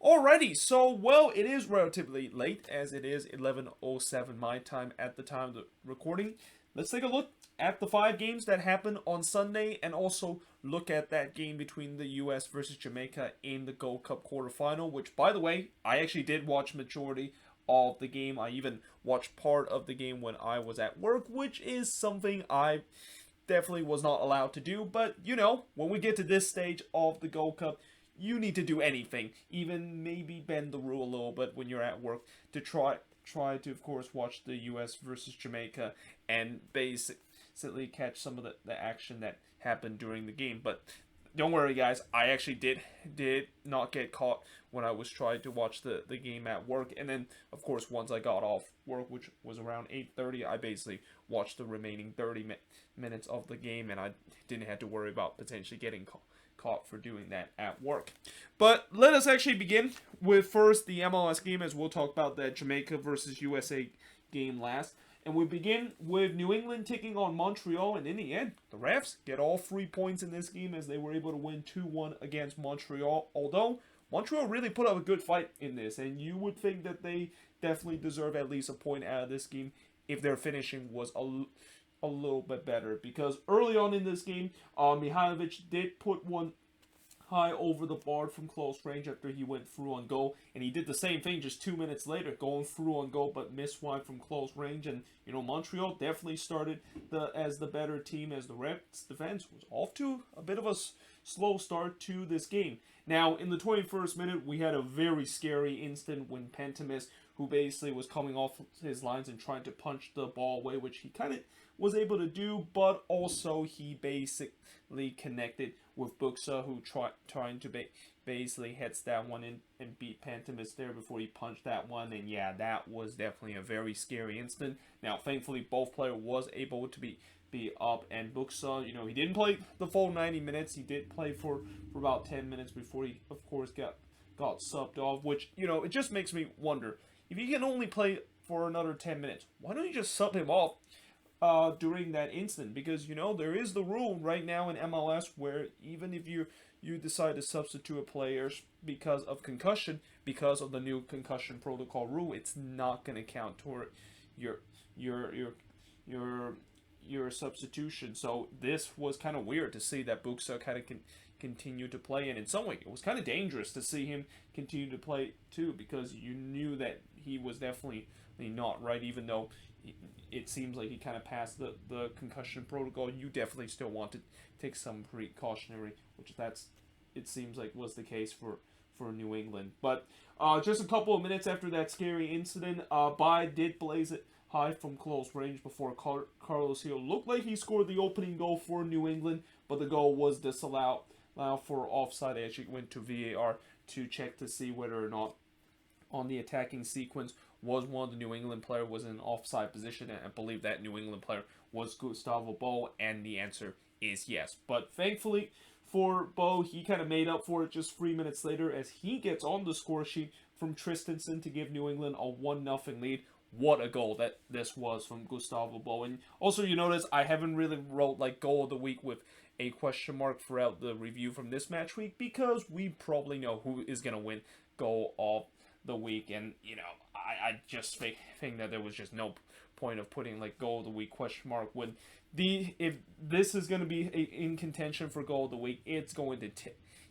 Alrighty, so, well, it is relatively late, as it is 11:07 my time at the time of the recording. Let's take a look at the 5 games that happened on Sunday, and also look at that game between the US versus Jamaica in the Gold Cup quarterfinal, which, by the way, I actually did watch majority of the game. I even watched part of the game when I was at work, which is something I definitely was not allowed to do. But, when we get to this stage of the Gold Cup, you need to do anything, even maybe bend the rule a little bit when you're at work, to try to, of course, watch the US versus Jamaica and basically catch some of the action that happened during the game. But don't worry, guys, I actually did not get caught when I was trying to watch the game at work. And then, of course, once I got off work, which was around 8:30, I basically watched the remaining 30 minutes of the game, and I didn't have to worry about potentially getting caught for doing that at work. But let us actually begin with first the MLS game, as we'll talk about that Jamaica versus USA game last. And we begin with New England taking on Montreal, and in the end, the refs get all 3 points in this game as they were able to win 2-1 against Montreal. Although Montreal really put up a good fight in this, and you would think that they definitely deserve at least a point out of this game if their finishing was a little bit better, because early on in this game, Mihailovic did put one high over the bar from close range after he went through on goal, and he did the same thing just 2 minutes later, going through on goal but missed one from close range. And Montreal definitely started as the better team, as the Reds defense was off to a bit of a slow start to this game. Now, in the 21st minute, we had a very scary instant when Pantemis, who basically was coming off his lines and trying to punch the ball away, which he kind of was able to do, but also he basically connected with Buxa, who trying to basically hits that one in and beat Pantemis there before he punched that one. And yeah, that was definitely a very scary instant. Now, thankfully, both players was able to be up, and Buxa, he didn't play the full 90 minutes. He did play for about 10 minutes before he, of course, got subbed off, which, it just makes me wonder, if he can only play for another 10 minutes, why don't you just sub him off during that instant? Because, there is the rule right now in MLS where even if you decide to substitute a player because of concussion, because of the new concussion protocol rule, it's not going to count toward your substitution. So this was kind of weird to see that Buxa kind of continue to play, and in some way it was kind of dangerous to see him continue to play too, because you knew that he was definitely not right. Even though it seems like he kind of passed the concussion protocol, you definitely still want to take some precautionary, which it seems like was the case for New England. But just a couple of minutes after that scary incident, Bai did blaze it high from close range before Carlos Hill looked like he scored the opening goal for New England, but the goal was disallowed for offside. They actually went to VAR to check to see whether or not on the attacking sequence was one of the New England player was in an offside position, and I believe that New England player was Gustavo Bo, and the answer is yes. But thankfully for Bo, he kind of made up for it just 3 minutes later as he gets on the score sheet from Tristanson to give New England a 1-0 lead. What a goal that this was from Gustavo Bo. And also, you notice I haven't really wrote like goal of the week with a question mark throughout the review from this match week, because we probably know who is going to win goal of the week. And, I just think that there was just no point of putting like goal of the week question mark when if this is going to be in contention for goal of the week, it's going to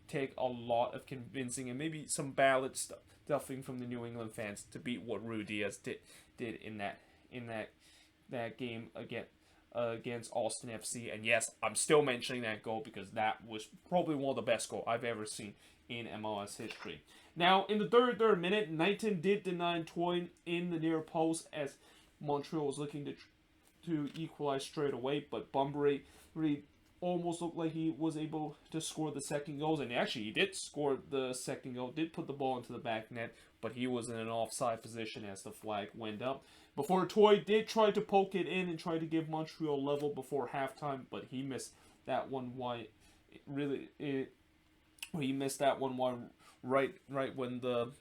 take a lot of convincing and maybe some ballot stuffing from the New England fans to beat what Ruiz Diaz did in that game against Austin FC. And yes, I'm still mentioning that goal because that was probably one of the best goals I've ever seen in MLS history. Now, in the third minute, Knighton did deny Toyn in the near post as Montreal was looking to equalize straight away, but Bunbury almost looked like he was able to score the second goal, and actually he did score the second goal, did put the ball into the back net, but he was in an offside position as the flag went up. Before Toy did try to poke it in and try to give Montreal level before halftime, but he missed that one wide. He missed that one wide right when the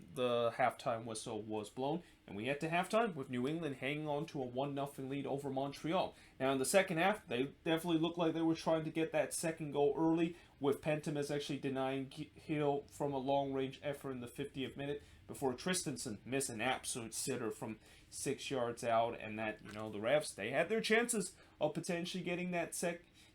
halftime whistle was blown, and we head to halftime with New England hanging on to a 1-0 lead over Montreal. Now in the second half, they definitely looked like they were trying to get that second goal early with Pentimus actually denying Hill from a long-range effort in the 50th minute before Tristanson missed an absolute sitter from 6 yards out, and that, the refs, they had their chances of potentially getting that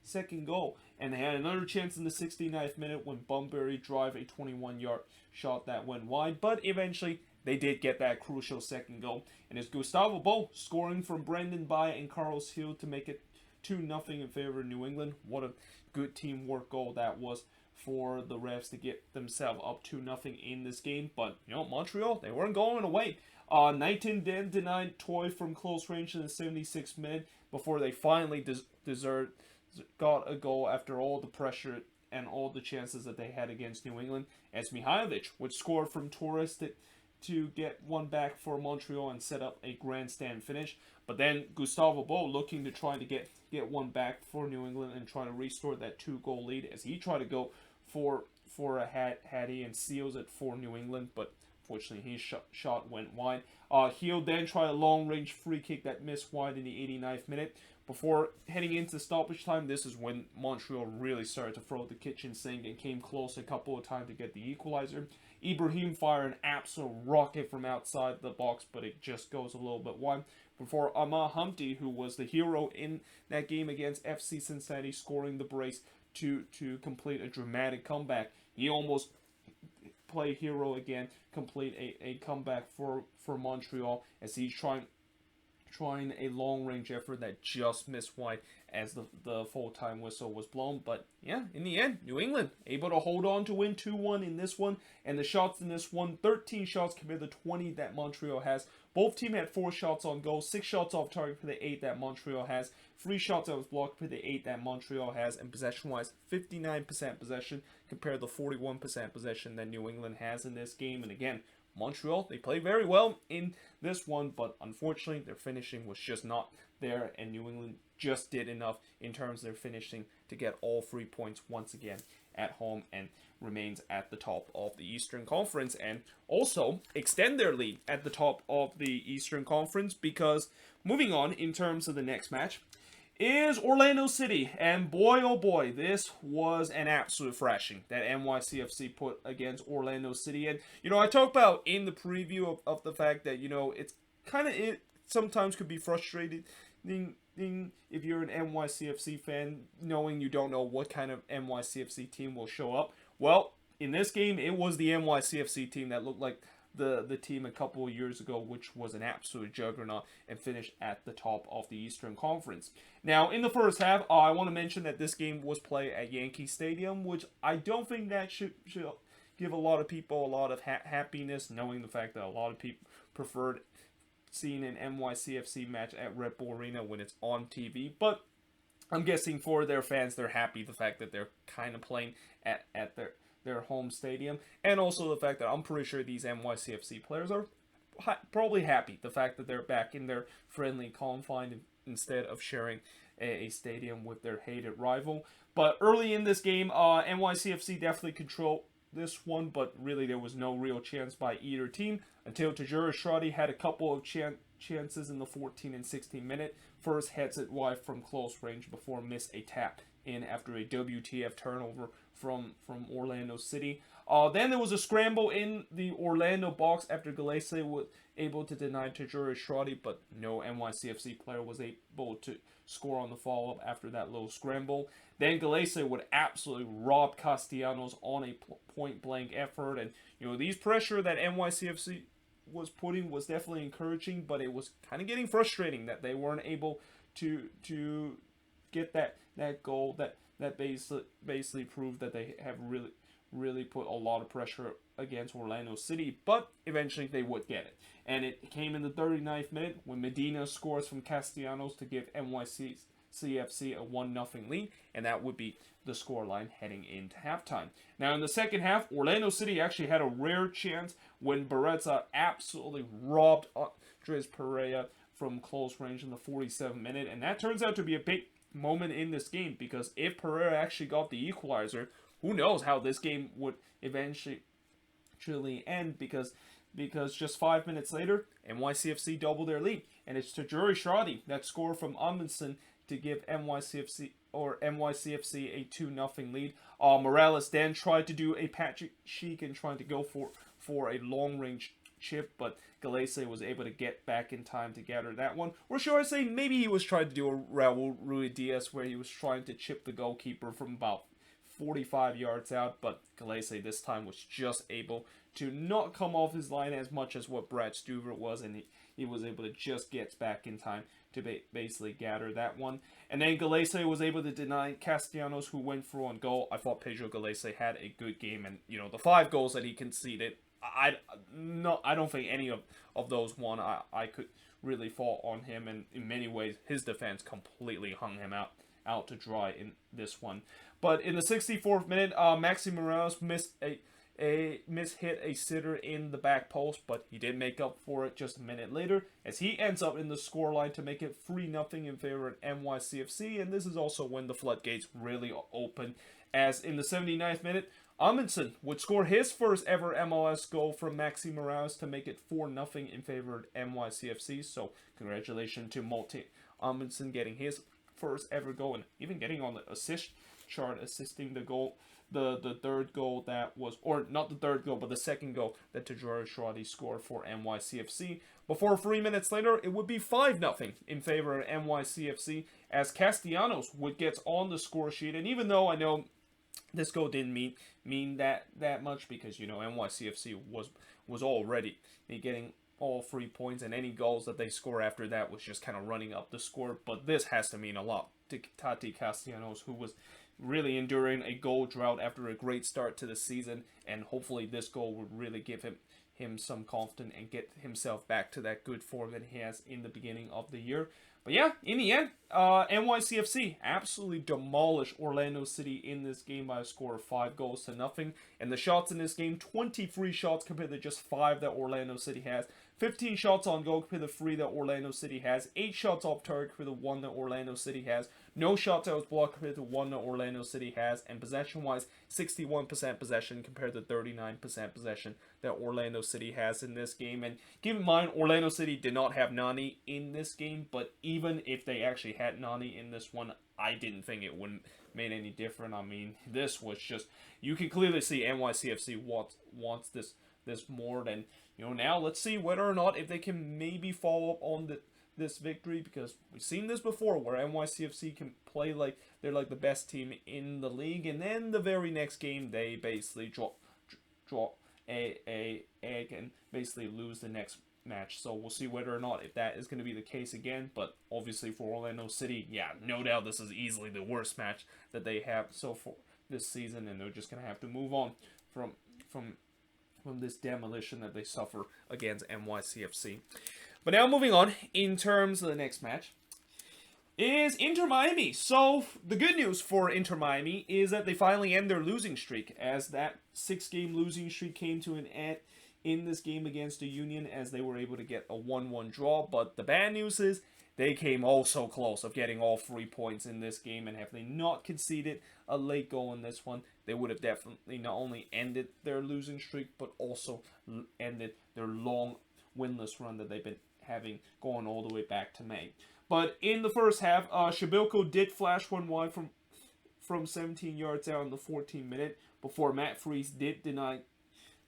second goal, and they had another chance in the 69th minute when Bunbury drive a 21-yard shot that went wide, but eventually they did get that crucial second goal, and it's Gustavo Bo scoring from Brendan Bye and Carlos Hill to make it 2-0 in favor of New England. What a good teamwork goal that was for the refs to get themselves up 2-0 in this game. But, Montreal, they weren't going away. Knighton then denied Toy from close range in the 76th minute before they finally got a goal after all the pressure and all the chances that they had against New England, as Mihailovic would score from Torres to get one back for Montreal and set up a grandstand finish. But then Gustavo Bo looking to try to get one back for New England and try to restore that 2-goal lead as he tried to go for a Hattie and seals it for New England, but fortunately his shot went wide. He'll then try a long-range free kick that missed wide in the 89th minute. Before heading into stoppage time, this is when Montreal really started to throw the kitchen sink and came close a couple of times to get the equalizer. Ibrahim fired an absolute rocket from outside the box, but it just goes a little bit wide. Before Amah Humpty, who was the hero in that game against FC Cincinnati, scoring the brace to complete a dramatic comeback. He almost play hero again, complete a comeback for Montreal as he's trying a long-range effort that just missed wide as the full-time whistle was blown. But yeah, in the end, New England able to hold on to win 2-1 in this one. And the shots in this one, 13 shots compared to 20 that Montreal has. Both teams had 4 shots on goal, 6 shots off target for the 8 that Montreal has, 3 shots that was blocked for the 8 that Montreal has, and possession-wise, 59% possession compared to 41% possession that New England has in this game. And again, Montreal, they played very well in this one, but unfortunately their finishing was just not there, and New England just did enough in terms of their finishing to get all 3 points once again at home and remains at the top of the Eastern Conference and also extend their lead at the top of the Eastern Conference, because moving on in terms of the next match is Orlando City, and boy oh boy, this was an absolute thrashing that NYCFC put against Orlando City. And I talked about in the preview of the fact that it's it sometimes could be frustrating if you're an NYCFC fan, knowing you don't know what kind of NYCFC team will show up. Well, in this game, it was the NYCFC team that looked like the team a couple of years ago, which was an absolute juggernaut and finished at the top of the Eastern Conference. Now, in the first half, I want to mention that this game was played at Yankee Stadium, which I don't think that should give a lot of people a lot of happiness, knowing the fact that a lot of people preferred seeing an NYCFC match at Red Bull Arena when it's on TV. But I'm guessing for their fans, they're happy the fact that they're kind of playing at their home stadium, and also the fact that I'm pretty sure these NYCFC players are probably happy the fact that they're back in their friendly confine instead of sharing a stadium with their hated rival. But early in this game, NYCFC definitely controlled this one, but really there was no real chance by either team until Tajura Shradi had a couple of chances in the 14 and 16 minute. First heads it wide from close range before miss a tap in after a WTF turnover from Orlando City. Then there was a scramble in the Orlando box after Galese was able to deny Tajura Shradi, but no NYCFC player was able to score on the follow-up after that little scramble. Then Galese would absolutely rob Castellanos on a point-blank effort, and these pressure that NYCFC was putting was definitely encouraging, but it was kind of getting frustrating that they weren't able to get that goal that basically proved that they have really put a lot of pressure against Orlando City, but eventually they would get it. And it came in the 39th minute when Medina scores from Castellanos to give NYCFC a 1-0 lead, and that would be the scoreline heading into halftime. Now in the second half, Orlando City actually had a rare chance when Beretta absolutely robbed Andres Pereira from close range in the 47th minute, and that turns out to be a big moment in this game, because if Pereira actually got the equalizer, who knows how this game would eventually end, because just 5 minutes later, NYCFC doubled their lead, and it's Tajuri Shradi that scored from Amundsen to give NYCFC NYCFC a 2-0 lead. Morales then tried to do a Patrick Sheik and trying to go for a long range chip, but Galese was able to get back in time to gather that one. Or should I say, maybe he was trying to do a Raul Ruiz where he was trying to chip the goalkeeper from about 45 yards out, but Galese this time was just able to not come off his line as much as what Brad Stuvert was, and he was able to just get back in time to basically gather that one. And then Galese was able to deny Castellanos, who went for on goal. I thought Pedro Galese had a good game, and the 5 goals that he conceded, I don't think any of those one I could really fault on him, and in many ways his defense completely hung him out to dry in this one. But in the 64th minute, Maxi Morales mishit a sitter in the back post, but he did make up for it just a minute later as he ends up in the scoreline to make it 3-0 in favor of NYCFC. And this is also when the floodgates really open, as in the 79th minute, Amundsen would score his first ever MLS goal from Maxi Morales to make it 4-0 in favor of NYCFC. So congratulations to Malte Amundsen getting his first ever goal and even getting on the assist chart, assisting the goal, the third goal that was, or not the third goal, but the second goal that Tajouri Shradi scored for NYCFC. Before 3 minutes later, it would be 5-0 in favor of NYCFC as Castellanos would get on the score sheet. And even though I know this goal didn't mean that much, because NYCFC was already getting all 3 points, and any goals that they score after that was just kind of running up the score. But this has to mean a lot to Tati Castellanos, who was really enduring a goal drought after a great start to the season, and hopefully this goal would really give him some confidence and get himself back to that good form that he has in the beginning of the year. But yeah, in the end, NYCFC absolutely demolished Orlando City in this game by a score of 5-0. And the shots in this game, 23 shots compared to just 5 that Orlando City has. 15 shots on goal compared to 3 that Orlando City has. 8 shots off target compared to 1 that Orlando City has. No shots that was blocked compared to 1 that Orlando City has. And possession-wise, 61% possession compared to 39% possession that Orlando City has in this game. And keep in mind, Orlando City did not have Nani in this game, but even if they actually had Nani in this one, I didn't think it wouldn't made any different. I mean, this was just, you can clearly see NYCFC wants this more than, now let's see whether or not if they can maybe follow up on this victory, because we've seen this before where NYCFC can play like they're like the best team in the league, and then the very next game they basically draw a egg and basically lose the next match. So we'll see whether or not if that is going to be the case again. But obviously for Orlando City, yeah, no doubt this is easily the worst match that they have so far this season, and they're just going to have to move on from this demolition that they suffer against NYCFC. But now moving on, in terms of the next match, is Inter Miami. So the good news for Inter Miami is that they finally end their losing streak, as that 6-game losing streak came to an end in this game against the Union, as they were able to get a 1-1 draw. But the bad news is they came oh so close of getting all 3 points in this game, and have they not conceded a late goal in this one, they would have definitely not only ended their losing streak, but also ended their long winless run that they've been having going all the way back to May. But in the first half, Shabilko did flash one wide from 17 yards out in the 14th minute before Matt Freese did deny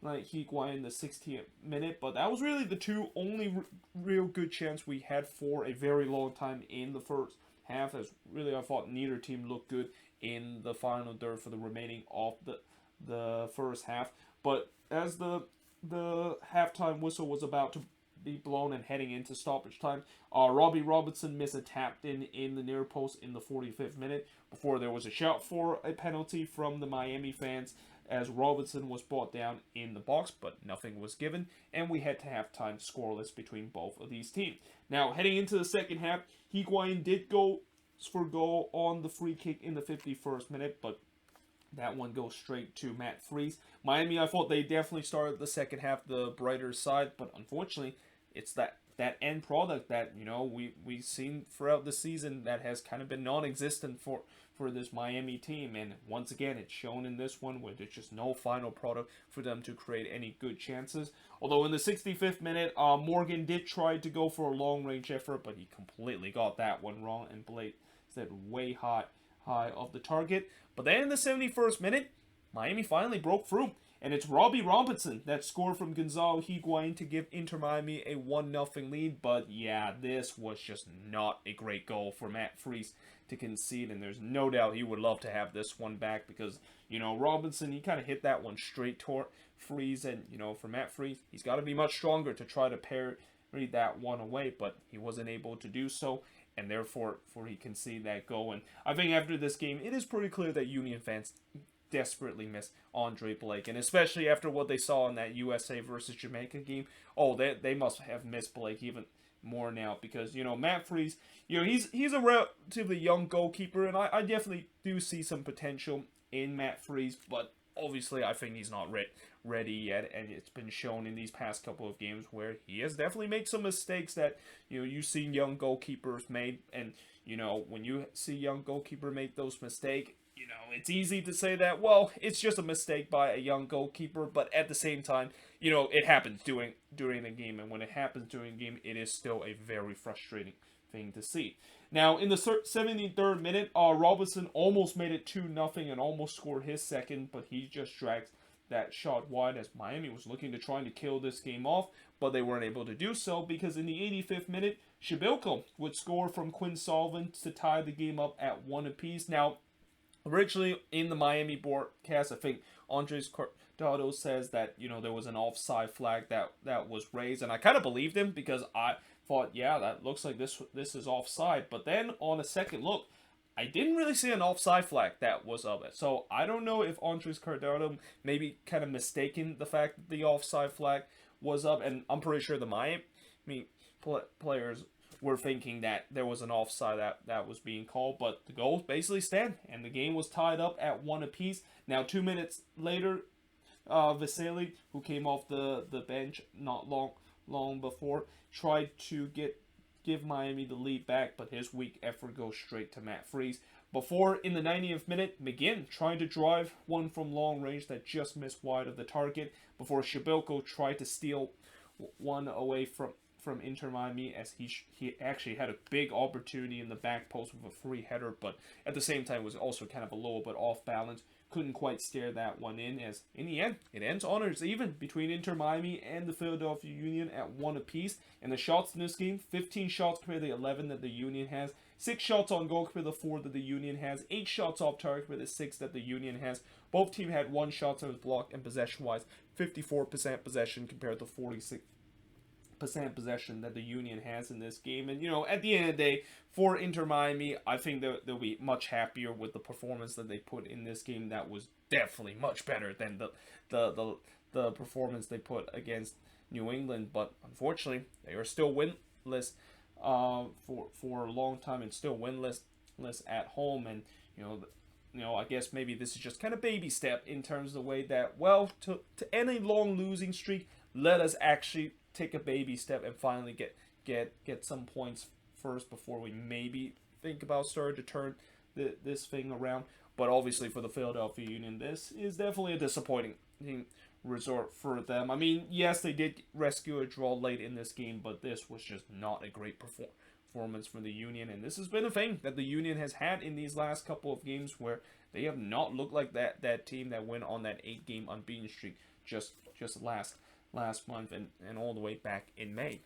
Higuain in the 16th minute. But that was really the two only real good chance we had for a very long time in the first half, as really I thought neither team looked good in the final third for the remaining of the first half. But as the halftime whistle was about to be blown and heading into stoppage time, Robbie Robertson missed a tap in the near post in the 45th minute before there was a shout for a penalty from the Miami fans, as Robertson was brought down in the box, but nothing was given, and we had to halftime scoreless between both of these teams. Now, heading into the second half, Higuain did go for goal on the free kick in the 51st minute, but that one goes straight to Matt Freese. Miami, I thought they definitely started the second half the brighter side, but unfortunately, it's that end product that we've seen throughout the season that has kind of been non-existent for this Miami team, and once again it's shown in this one where there's just no final product for them to create any good chances. Although in the 65th minute, Morgan did try to go for a long range effort, but he completely got that one wrong and blasted way high high of the target. But then in the 71st minute, Miami finally broke through. And it's Robbie Robinson that scored from Gonzalo Higuain to give Inter Miami a 1-0 lead. But yeah, this was just not a great goal for Matt Freese to concede. And there's no doubt he would love to have this one back because, Robinson, he kind of hit that one straight toward Freese. And, for Matt Freese, he's got to be much stronger to try to parry that one away. But he wasn't able to do so. And therefore, he conceded that goal. And I think after this game, it is pretty clear that Union fans desperately miss Andre Blake, and especially after what they saw in that USA versus Jamaica game. Oh, they must have missed Blake even more now because Matt Freese, he's a relatively young goalkeeper, and I definitely do see some potential in Matt Freese, but obviously I think he's not ready yet, and it's been shown in these past couple of games where he has definitely made some mistakes that you've seen young goalkeepers made, and when you see young goalkeeper make those mistakes, it's easy to say that, well, it's just a mistake by a young goalkeeper, but at the same time, it happens during the game, and when it happens during the game, it is still a very frustrating thing to see. Now, in the 73rd minute, Robinson almost made it 2-0 and almost scored his second, but he just drags that shot wide as Miami was looking to try to kill this game off, but they weren't able to do so because in the 85th minute, Shibilko would score from Quinn Sullivan to tie the game up at 1 apiece. Now, originally, in the Miami broadcast, I think Andres Cortado says that, there was an offside flag that was raised. And I kind of believed him because I thought, yeah, that looks like this is offside. But then on a second look, I didn't really see an offside flag that was of it. So I don't know if Andres Cortado maybe kind of mistaken the fact that the offside flag was up. And I'm pretty sure the Miami players were thinking that there was an offside that was being called, but the goals basically stand, and the game was tied up at 1 apiece. Now, 2 minutes later, Vasily, who came off the bench not long before, tried to give Miami the lead back, but his weak effort goes straight to Matt Freese. Before, in the 90th minute, McGinn trying to drive one from long range that just missed wide of the target, before Shibilko tried to steal one away from Inter Miami as he actually had a big opportunity in the back post with a free header, but at the same time was also kind of a little bit off balance. Couldn't quite steer that one in, as in the end, it ends honors even between Inter Miami and the Philadelphia Union at 1 apiece. And the shots in this game, 15 shots compared to the 11 that the Union has, 6 shots on goal compared to the 4 that the Union has, 8 shots off target compared to the 6 that the Union has. Both teams had 1 shot on his block, and possession-wise, 54% possession compared to 46% possession that the Union has in this game. And at the end of the day, for Inter Miami, I think they'll be much happier with the performance that they put in this game. That was definitely much better than the performance they put against New England. But unfortunately, they are still winless for a long time, and still winless at home. And I guess maybe this is just kind of baby step in terms of the way that, well, to end a long losing streak, let us actually take a baby step and finally get some points first before we maybe think about starting to turn this thing around. But obviously for the Philadelphia Union, this is definitely a disappointing resort for them. I mean, yes, they did rescue a draw late in this game, but this was just not a great performance for the Union. And this has been a thing that the Union has had in these last couple of games where they have not looked like that team that went on that 8-game unbeaten streak just last month and all the way back in May.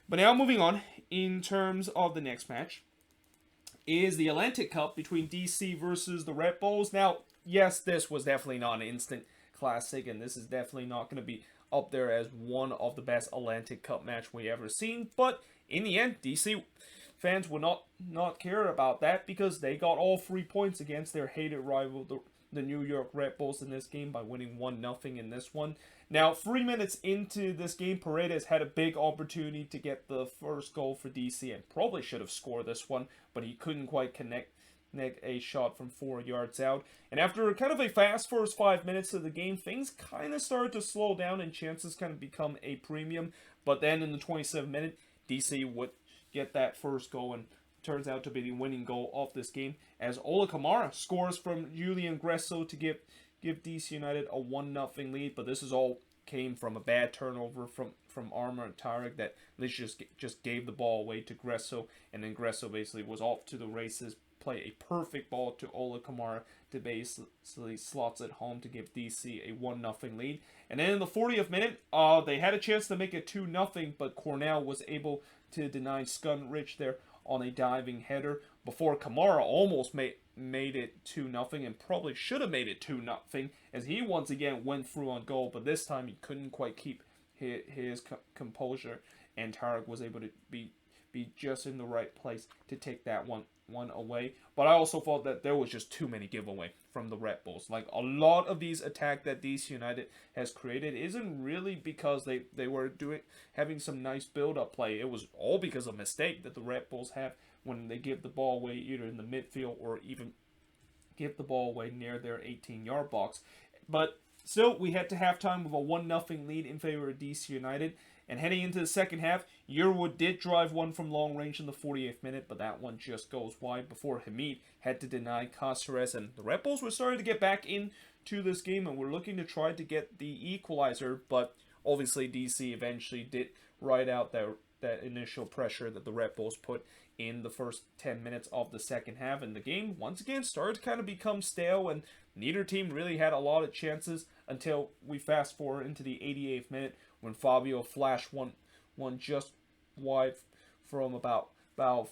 But now moving on, in terms of the next match, is the Atlantic Cup between DC versus the Red Bulls. Now, yes, this was definitely not an instant classic, and this is definitely not going to be up there as one of the best Atlantic Cup match we ever seen, but in the end, DC fans would not care about that because they got all 3 points against their hated rival, the New York Red Bulls, in this game by winning 1-0 in this one. Now, 3 minutes into this game, Paredes had a big opportunity to get the first goal for DC and probably should have scored this one, but he couldn't quite connect a shot from 4 yards out. And after kind of a fast first 5 minutes of the game, things kind of started to slow down and chances kind of become a premium. But then in the 27th minute, DC would get that first goal and turns out to be the winning goal of this game as Ola Kamara scores from Julian Gresso to give DC United a 1-0 lead. But this is all came from a bad turnover from Armour and Tarek that just gave the ball away to Gresso, and then Gresso basically was off to the races play a perfect ball to Ola Kamara to basically slots it home to give DC a 1-0 lead. And then in the 40th minute, they had a chance to make it 2-0, but Cornell was able to deny Skunrich there on a diving header before Kamara almost made it 2-0 and probably should have made it 2-0 as he once again went through on goal, but this time he couldn't quite keep his composure, and Tarek was able to be just in the right place to take that one away. But I also thought that there was just too many giveaway from the Red Bulls. Like, a lot of these attack that DC United has created isn't really because they were having some nice build-up play. It was all because of a mistake that the Red Bulls have when they give the ball away either in the midfield or even give the ball away near their 18-yard box. But still, we head to halftime with a 1-0 lead in favor of DC United. And heading into the second half, Yearwood did drive one from long range in the 48th minute, but that one just goes wide before Hamid had to deny Caceres. And the Red Bulls were starting to get back into this game and were looking to try to get the equalizer, but obviously DC eventually did ride out that initial pressure that the Red Bulls put in the first 10 minutes of the second half. And the game, once again, started to kind of become stale, and neither team really had a lot of chances until we fast forward into the 88th minute when Fabio flashed one just wide from about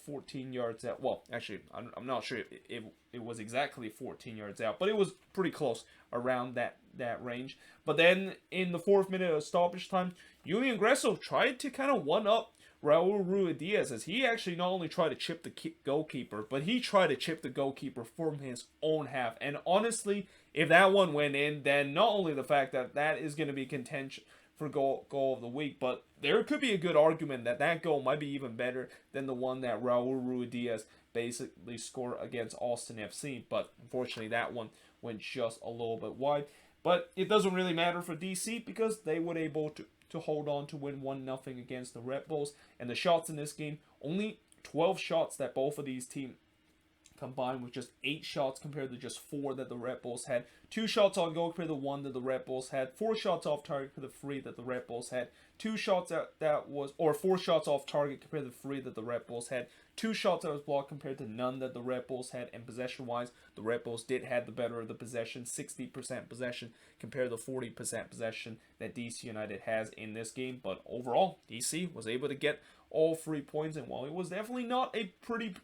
14 yards out. Well, actually, I'm not sure it was exactly 14 yards out, but it was pretty close around that range. But then in the 4th minute of stoppage time, Julian Gresso tried to kind of one-up Raul Ruidiaz, as he actually not only tried to chip the goalkeeper, but he tried to chip the goalkeeper from his own half. And honestly, if that one went in, then not only the fact that is going to be contention for goal of the week, but there could be a good argument that goal might be even better than the one that Raul Ruidiaz basically scored against Austin FC. But unfortunately, that one went just a little bit wide. But it doesn't really matter for DC because they were able to hold on to win 1-0 against the Red Bulls. And the shots in this game, only 12 shots that both of these teams combined, with just 8 shots compared to just 4 that the Red Bulls had. 2 shots on goal compared to 1 that the Red Bulls had. 4 shots off target compared to 3 that the Red Bulls had. 4 shots off target compared to 3 that the Red Bulls had. 2 shots that was blocked compared to none that the Red Bulls had. And possession-wise, the Red Bulls did have the better of the possession, 60% possession compared to 40% possession that DC United has in this game. But overall, DC was able to get all 3 points, and while it was definitely not a pretty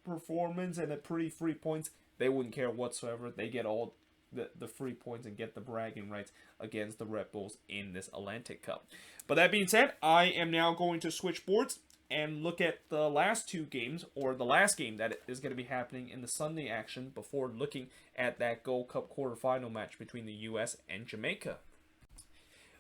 performance and a pretty 3 points, they wouldn't care whatsoever. They get all the 3 points and get the bragging rights against the Red Bulls in this Atlantic Cup. But that being said, I am now going to switch boards and look at the last 2 games, or the last game that is going to be happening in the Sunday action before looking at that Gold Cup quarterfinal match between the US and Jamaica.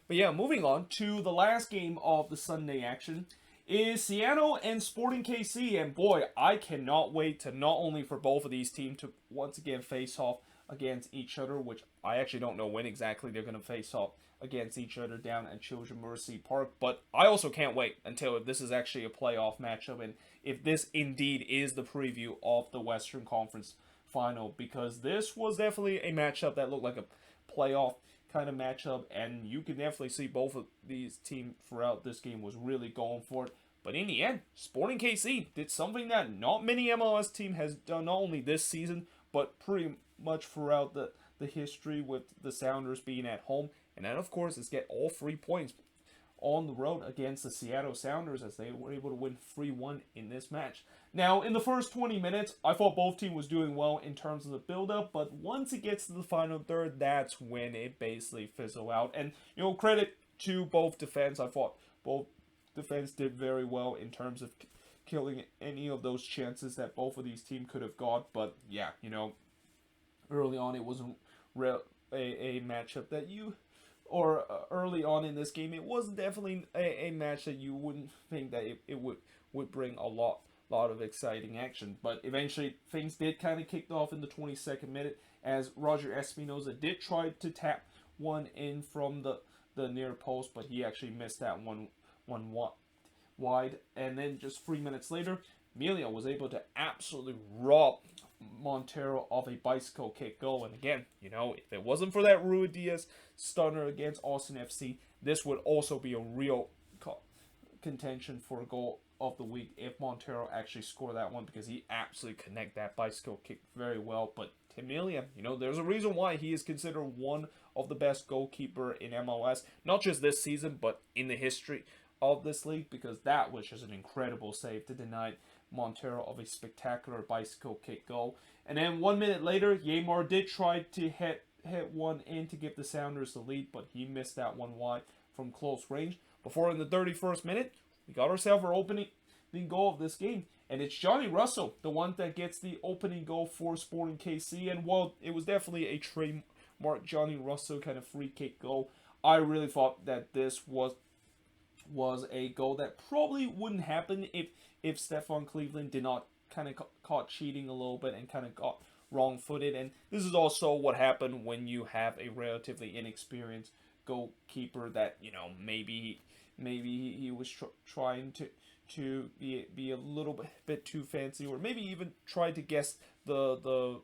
But yeah, moving on to the last game of the Sunday action is Seattle and Sporting KC, and boy, I cannot wait to not only for both of these teams to once again face off against each other, which I actually don't know when exactly they're going to face off against each other down at Children's Mercy Park, but I also can't wait until this is actually a playoff matchup, and if this indeed is the preview of the Western Conference Final, because this was definitely a matchup that looked like a playoff kind of matchup, and you can definitely see both of these teams throughout this game was really going for it. But in the end, Sporting KC did something that not many MLS team has done, not only this season, but pretty much throughout the history, with the Sounders being at home. And that, of course, is get all 3 points on the road against the Seattle Sounders, as they were able to win 3-1 in this match. Now, in the first 20 minutes, I thought both teams was doing well in terms of the build-up, but once it gets to the final third, that's when it basically fizzled out. And, credit to both defense. I thought both defense did very well in terms of killing any of those chances that both of these teams could have got. But, yeah, early on, it wasn't a matchup that early on in this game, it was definitely a match that you wouldn't think that it would bring a lot of exciting action. But eventually, things did kind of kick off in the 22nd minute, as Roger Espinoza did try to tap one in from the near post, but he actually missed that one wide. And then just 3 minutes later, Emilio was able to absolutely rob Montreal of a bicycle kick goal. And again, if it wasn't for that Ruidiaz stunner against Austin FC, this would also be a real contention for of the week if Montero actually scored that one, because he absolutely connected that bicycle kick very well. But Tim Melia, there's a reason why he is considered one of the best goalkeeper in MLS, not just this season, but in the history of this league, because that was just an incredible save to deny Montero of a spectacular bicycle kick goal. And then 1 minute later, Yamar did try to hit one in to give the Sounders the lead, but he missed that one wide from close range. Before, in the 31st minute, we got ourselves our opening goal of this game, and it's Johnny Russell, the one that gets the opening goal for Sporting KC. And while it was definitely a trademark Johnny Russell kind of free kick goal, I really thought that this was a goal that probably wouldn't happen if Stefan Cleveland did not kind of caught cheating a little bit and kind of got wrong-footed. And this is also what happened when you have a relatively inexperienced goalkeeper that maybe he was trying to be a little bit too fancy, or maybe even try to guess the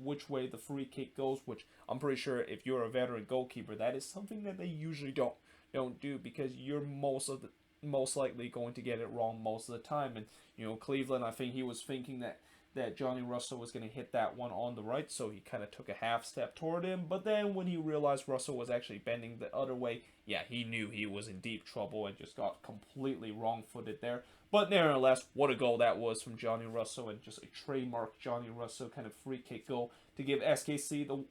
which way the free kick goes, which I'm pretty sure if you're a veteran goalkeeper, that is something that they usually don't do, because you're most likely going to get it wrong most of the time. And Cleveland, I think he was thinking that Johnny Russell was going to hit that one on the right, so he kind of took a half step toward him. But then when he realized Russell was actually bending the other way, yeah, he knew he was in deep trouble and just got completely wrong-footed there. But nevertheless, what a goal that was from Johnny Russell, and just a trademark Johnny Russell kind of free kick goal to give SKC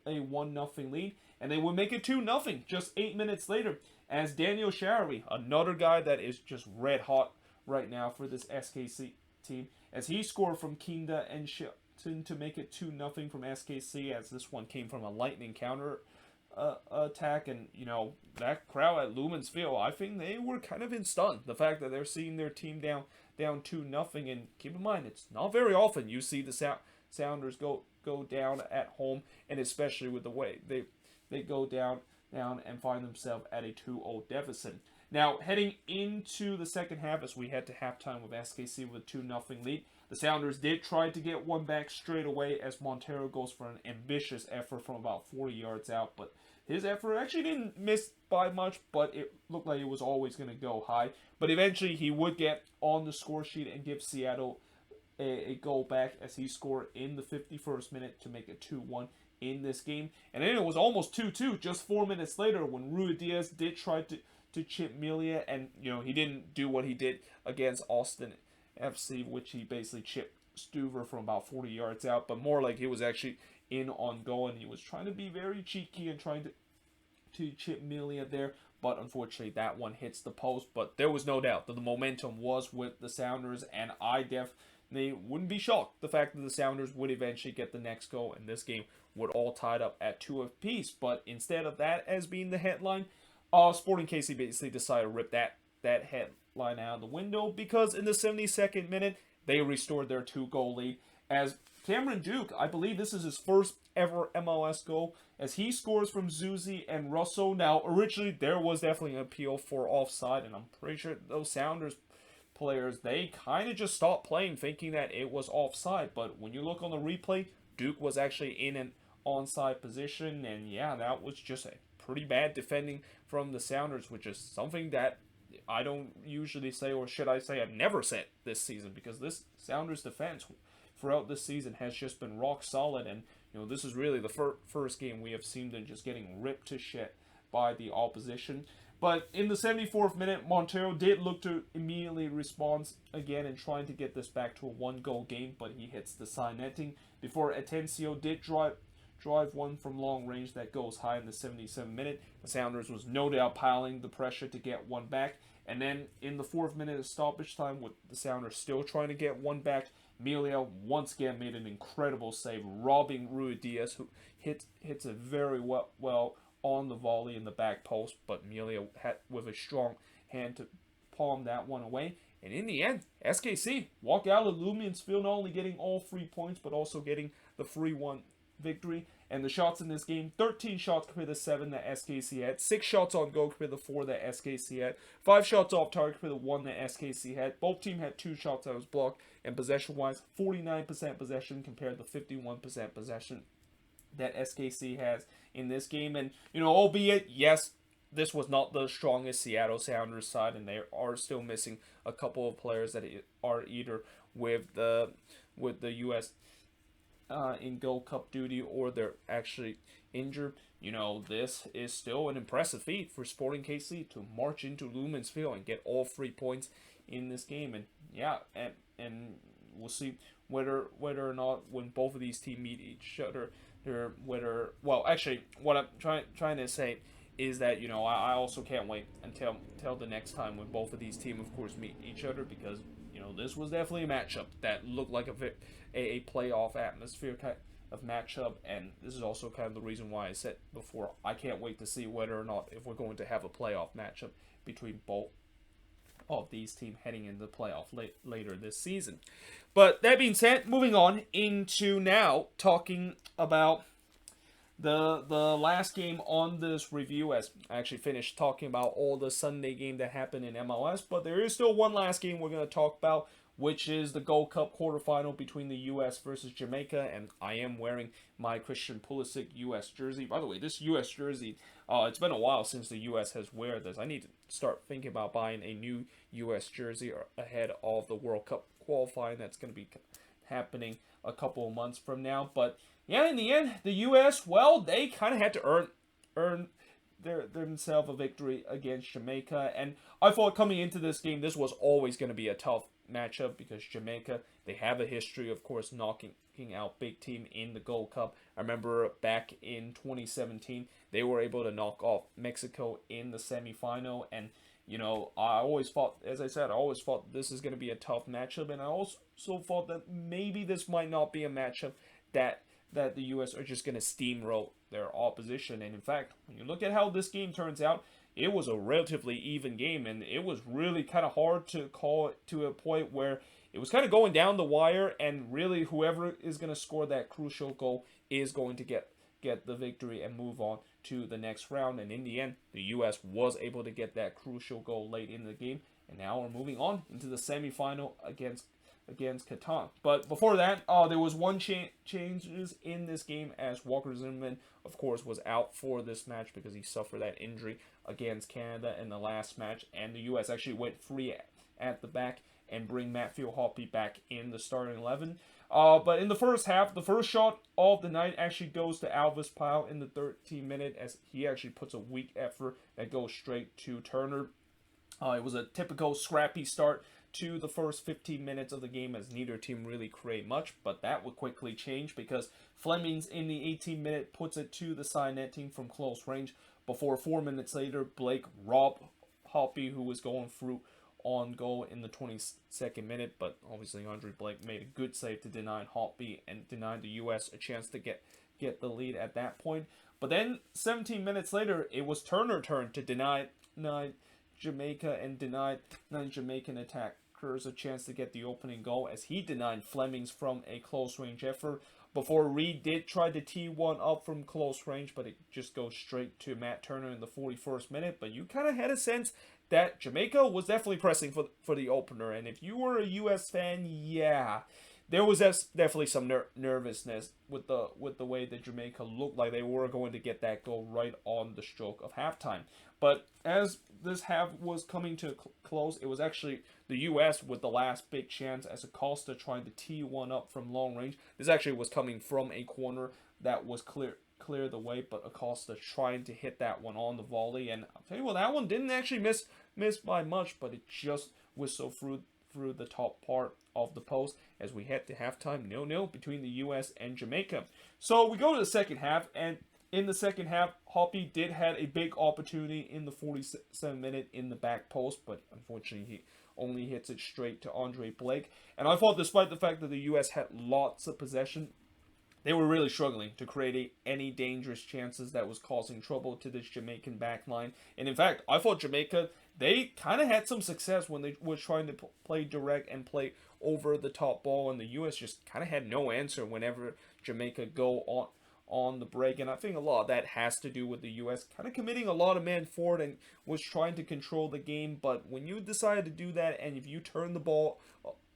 a 1-0 lead. And they would make it 2-0 just 8 minutes later, as Daniel Sharry, another guy that is just red hot right now for this SKC team, as he scored from Kinda and Shelton to make it 2-0 from SKC, as this one came from a lightning counter attack. And that crowd at Lumen's Field, I think they were kind of in stun, the fact that they're seeing their team down 2-0. And keep in mind, it's not very often you see the Sounders go down at home, and especially with the way they go down and find themselves at a 2-0 deficit. Now, heading into the second half, as we head to halftime with SKC with a 2-0 lead, the Sounders did try to get one back straight away, as Montero goes for an ambitious effort from about 40 yards out. But his effort actually didn't miss by much, but it looked like it was always going to go high. But eventually he would get on the score sheet and give Seattle a goal back, as he scored in the 51st minute to make it 2-1 in this game. And then it was almost 2-2 just 4 minutes later, when Ruidíaz did try to chip Melia, and he didn't do what he did against Austin FC, which he basically chipped Stuver from about 40 yards out, but more like he was actually in on goal, and he was trying to be very cheeky and trying to chip Melia there. But unfortunately that one hits the post. But there was no doubt that the momentum was with the Sounders, and I definitely wouldn't be shocked the fact that the Sounders would eventually get the next goal, and this game would all tied up at 2 apiece. But instead of that as being the headline, Sporting KC basically decided to rip that headline out of the window, because in the 72nd minute, they restored their 2-goal lead, as Cameron Duke, I believe this is his first ever MLS goal, as he scores from Zuzi and Russell. Now, originally, there was definitely an appeal for offside, and I'm pretty sure those Sounders players, they kind of just stopped playing thinking that it was offside. But when you look on the replay, Duke was actually in an onside position, and yeah, that was just a pretty bad defending from the Sounders, which is something that I don't usually say, or should I say I've never said this season, because this Sounders defense throughout this season has just been rock solid. And this is really the first game we have seen them just getting ripped to shit by the opposition. But in the 74th minute, Montero did look to immediately respond again and trying to get this back to a 1-goal game, but he hits the side netting before Atencio did drive one from long range that goes high in the 77th minute. The Sounders was no doubt piling the pressure to get one back. And then in the 4th minute of stoppage time, with the Sounders still trying to get one back, Melia once again made an incredible save, robbing Ruidíaz, who hits it very well on the volley in the back post. But Melia had with a strong hand to palm that one away. And in the end, SKC walk out of Lumen's Field not only getting all 3 points, but also getting the 3-1 victory. And the shots in this game, 13 shots compared to 7 that SKC had, 6 shots on goal compared to 4 that SKC had, 5 shots off target compared to 1 that SKC had. Both teams had 2 shots that was blocked, and possession-wise, 49% possession compared to 51% possession that SKC has in this game. And, albeit, yes, this was not the strongest Seattle Sounders side, and they are still missing a couple of players that are either with the U.S. In Gold Cup duty, or they're actually injured. This is still an impressive feat for Sporting KC to march into Lumen's Field and get all 3 points in this game. And yeah, and we'll see whether or not when both of these teams meet each other, actually, what I'm trying to say is that I also can't wait until the next time when both of these teams, of course, meet each other, because this was definitely a matchup that looked like a playoff atmosphere kind of matchup, and this is also kind of the reason why I said before I can't wait to see whether or not if we're going to have a playoff matchup between both of these teams heading into the playoff later this season. But that being said, moving on into now talking about the last game on this review, as I actually finished talking about all the Sunday game that happened in MLS, but there is still one last game we're going to talk about, which is the Gold Cup quarterfinal between the U.S. versus Jamaica, and I am wearing my Christian Pulisic U.S. jersey. By the way, this U.S. jersey, it's been a while since the U.S. has wear this. I need to start thinking about buying a new U.S. jersey ahead of the World Cup qualifying that's going to be happening a couple of months from now. But yeah, in the end, the U.S., well, they kind of had to earn themselves a victory against Jamaica. And I thought coming into this game, this was always going to be a tough matchup, because Jamaica, they have a history, of course, knocking out big team in the Gold Cup. I remember back in 2017, they were able to knock off Mexico in the semifinal. And, I always thought, as I said, this is going to be a tough matchup. And I also thought that maybe this might not be a matchup that the U.S. are just going to steamroll their opposition. And in fact, when you look at how this game turns out, it was a relatively even game, and it was really kind of hard to call it to a point where it was kind of going down the wire, and really whoever is going to score that crucial goal is going to get the victory and move on to the next round. And in the end, the U.S. was able to get that crucial goal late in the game, and now we're moving on into the semifinal against Qatar. But before that, there was one changes in this game, as Walker Zimmerman, of course, was out for this match because he suffered that injury against Canada in the last match, and the U.S. actually went free at the back and bring Matthew Hoppe back in the starting 11. But in the first half, the first shot of the night actually goes to Alvis Pyle in the 13th minute, as he actually puts a weak effort that goes straight to Turner. It was a typical scrappy start to the first 15 minutes of the game, as neither team really create much, but that would quickly change because Flemings in the 18th minute puts it to the side net team from close range before 4 minutes later Blake robbed Hoppe, who was going through on goal in the 22nd minute, but obviously Andre Blake made a good save to deny Hoppe and denied the U.S. a chance to get the lead at that point. But then 17 minutes later, it was Turner's turn to deny Jamaica and denied 9 Jamaican attackers a chance to get the opening goal, as he denied Flemings from a close range effort before Reed did try to tee one up from close range, but it just goes straight to Matt Turner in the 41st minute. But you kind of had a sense that Jamaica was definitely pressing for the opener, and if you were a U.S. fan, yeah, there was definitely some nervousness with the way that Jamaica looked like they were going to get that goal right on the stroke of halftime. But as this half was coming to a close, it was actually the U.S. with the last big chance, as Acosta trying to tee one up from long range. This actually was coming from a corner that was clear the way, but Acosta trying to hit that one on the volley. And I'll tell you what, that one didn't actually miss by much, but it just whistled through the top part of the post as we head to halftime, 0-0 between the U.S. and Jamaica. So we go to the second half, and in the second half, Hoppe did have a big opportunity in the 47th minute in the back post, but unfortunately he only hits it straight to Andre Blake. And I thought, despite the fact that the U.S. had lots of possession, they were really struggling to create any dangerous chances that was causing trouble to this Jamaican back line. And in fact, I thought Jamaica, they kind of had some success when they were trying to play direct and play over the top ball, and the U.S. just kind of had no answer whenever Jamaica go on the break. And I think a lot of that has to do with the U.S. kind of committing a lot of man forward and was trying to control the game. But when you decide to do that, and if you turn the ball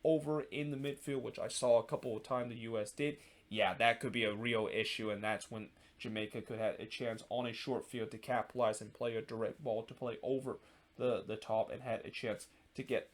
over in the midfield, which I saw a couple of times the U.S. did, yeah, that could be a real issue, and that's when Jamaica could have a chance on a short field to capitalize and play a direct ball to play over the top, and had a chance to get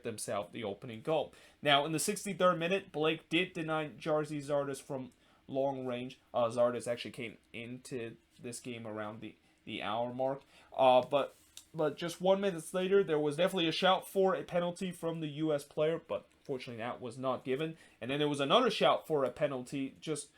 themselves the opening goal. Now, in the 63rd minute, Blake did deny Jarzy Zardes from long range. Zardes actually came into this game around the hour mark. But just 1 minute later, there was definitely a shout for a penalty from the U.S. player, but fortunately that was not given. And then there was another shout for a penalty just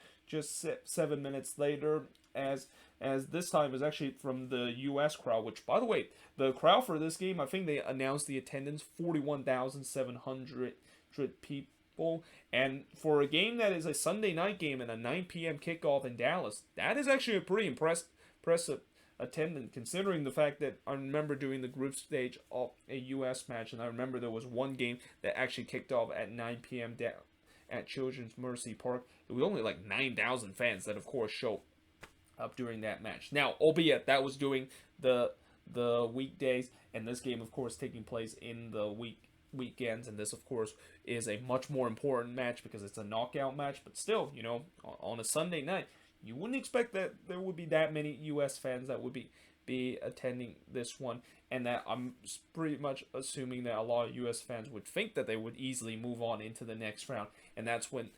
7 minutes later, as this time was actually from the U.S. crowd, which, by the way, the crowd for this game, I think they announced the attendance, 41,700 people. And for a game that is a Sunday night game and a 9 p.m. kickoff in Dallas, that is actually a pretty impressive attendance, considering the fact that I remember doing the group stage of a U.S. match, and I remember there was one game that actually kicked off at 9 p.m. down at Children's Mercy Park. It was only like 9,000 fans that, of course, showed up during that match. Now, albeit that was during the weekdays, and this game, of course, taking place in the weekends, and this, of course, is a much more important match because it's a knockout match. But still, on a Sunday night, you wouldn't expect that there would be that many U.S. fans that would be attending this one, and that I'm pretty much assuming that a lot of U.S. fans would think that they would easily move on into the next round, and that's when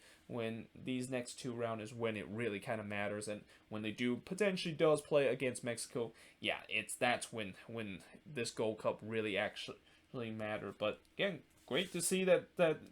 these next two rounds is when it really kind of matters, and when they potentially does play against Mexico, that's when this Gold Cup really actually matter. But again, great to see that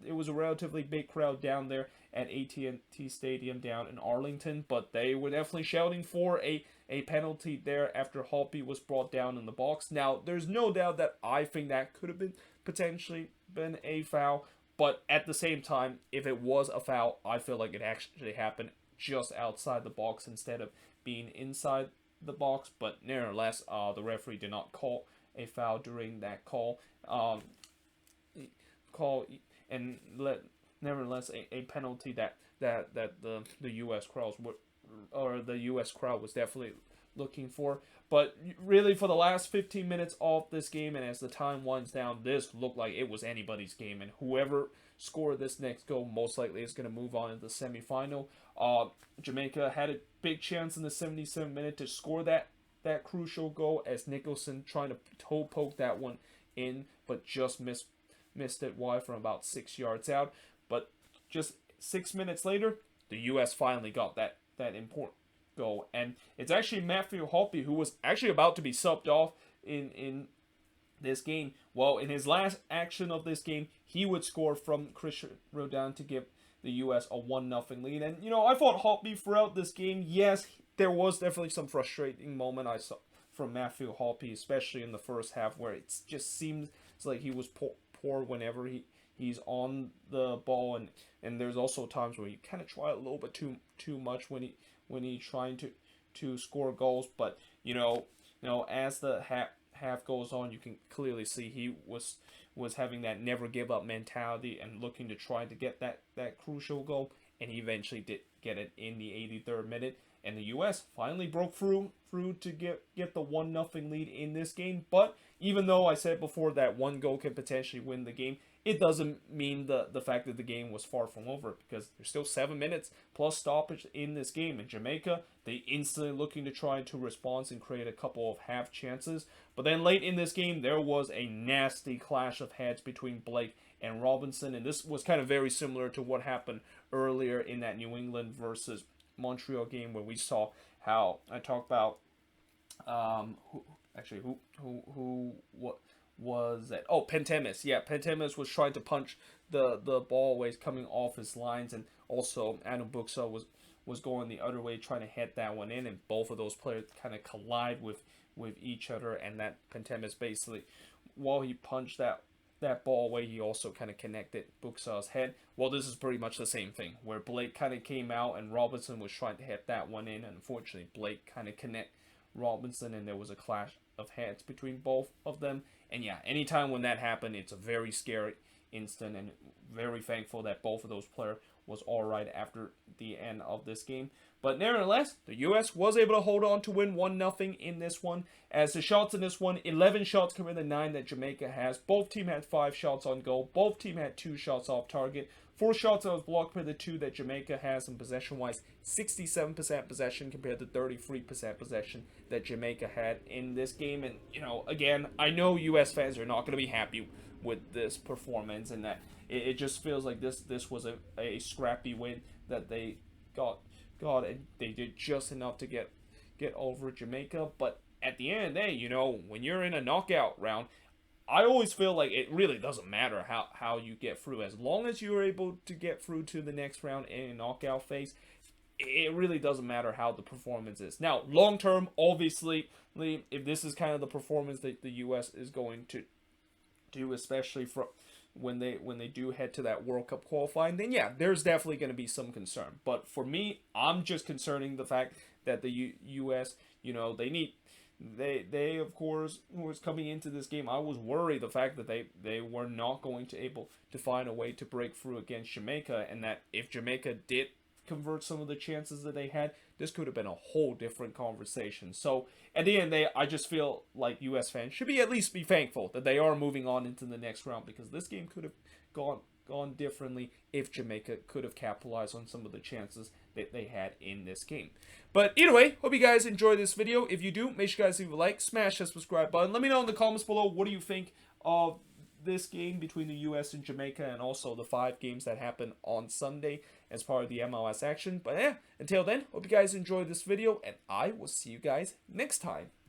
it was a relatively big crowd down there at AT&T Stadium down in Arlington, but they were definitely shouting for a penalty there after Hoppe was brought down in the box. Now, there's no doubt that I think that could have potentially been a foul, but at the same time, if it was a foul, I feel like it actually happened just outside the box instead of being inside the box. But nevertheless, the referee did not call a foul during that call. Nevertheless, a penalty that the U.S. crowd was definitely looking for. But really, for the last 15 minutes of this game, and as the time winds down, this looked like it was anybody's game, and whoever scored this next goal most likely is going to move on into the semifinal. Jamaica had a big chance in the 77th minute to score that crucial goal, as Nicholson trying to toe poke that one in, but just missed it wide from about 6 yards out. But just 6 minutes later, the U.S. finally got that important goal. And it's actually Matthew Hoppe, who was actually about to be subbed off in this game. Well, in his last action of this game, he would score from Christian Rodin to give the U.S. a 1-0 lead. And, I thought Hoppe throughout this game, yes, there was definitely some frustrating moment I saw from Matthew Hoppe, especially in the first half, where it just seems like he was poor whenever he's on the ball, and there's also times where he kind of try a little bit too much when he's trying to score goals. But as the half goes on, you can clearly see he was having that never give up mentality and looking to try to get that crucial goal, and he eventually did get it in the 83rd minute. And the U.S. finally broke through to get the 1-0 lead in this game. But even though I said before that one goal can potentially win the game, it doesn't mean the fact that the game was far from over, because there's still 7 minutes plus stoppage in this game. And Jamaica, they instantly looking to try to respond and create a couple of half chances. But then late in this game, there was a nasty clash of heads between Blake and Robinson. And this was kind of very similar to what happened earlier in that New England versus Montreal game, where we saw how I talked about what was that? Oh, Pentemis. Yeah, Pentemis was trying to punch the ball away coming off his lines, and also Adam Buxa was going the other way trying to head that one in, and both of those players kind of collide with each other, and that Pentemis basically, while he punched that ball away, he also kind of connected Buxa's head. Well, this is pretty much the same thing, where Blake kind of came out and Robinson was trying to hit that one in, and unfortunately Blake kind of connect Robinson, and there was a clash of heads between both of them. And yeah, anytime when that happened, it's a very scary instant, and very thankful that both of those players was all right after the end of this game. But nevertheless, the U.S. was able to hold on to win 1-0 in this one. As the shots in this one, 11 shots compared to 9 that Jamaica has. Both teams had 5 shots on goal. Both teams had 2 shots off target. 4 shots that was blocked compared to 2 that Jamaica has. And possession-wise, 67% possession compared to 33% possession that Jamaica had in this game. And, you know, again, I know U.S. fans are not going to be happy with this performance, and that it just feels like this was a scrappy win that they got, and they did just enough to get over Jamaica. But at the end of the day, you know, when you're in a knockout round, I always feel like it really doesn't matter how you get through. As long as you're able to get through to the next round in a knockout phase, it really doesn't matter how the performance is. Now, long term, obviously, if this is kind of the performance that the U.S. is going to do, especially for when they do head to that World Cup qualifying, then yeah, there's definitely going to be some concern. But for me, I'm just concerning the fact that the U.S., you know, they of course was coming into this game. I was worried the fact that they were not going to able to find a way to break through against Jamaica, and that if Jamaica did convert some of the chances that they had, this could have been a whole different conversation. So at the end of the day, I just feel like U.S. fans should at least be thankful that they are moving on into the next round, because this game could have gone differently if Jamaica could have capitalized on some of the chances that they had in this game. But either way, hope you guys enjoyed this video. If you do, make sure you guys leave a like, smash that subscribe button. Let me know in the comments below, what do you think of this game between the U.S. and Jamaica, and also the 5 games that happen on Sunday as part of the MLS action. But yeah, until then, hope you guys enjoyed this video, and I will see you guys next time.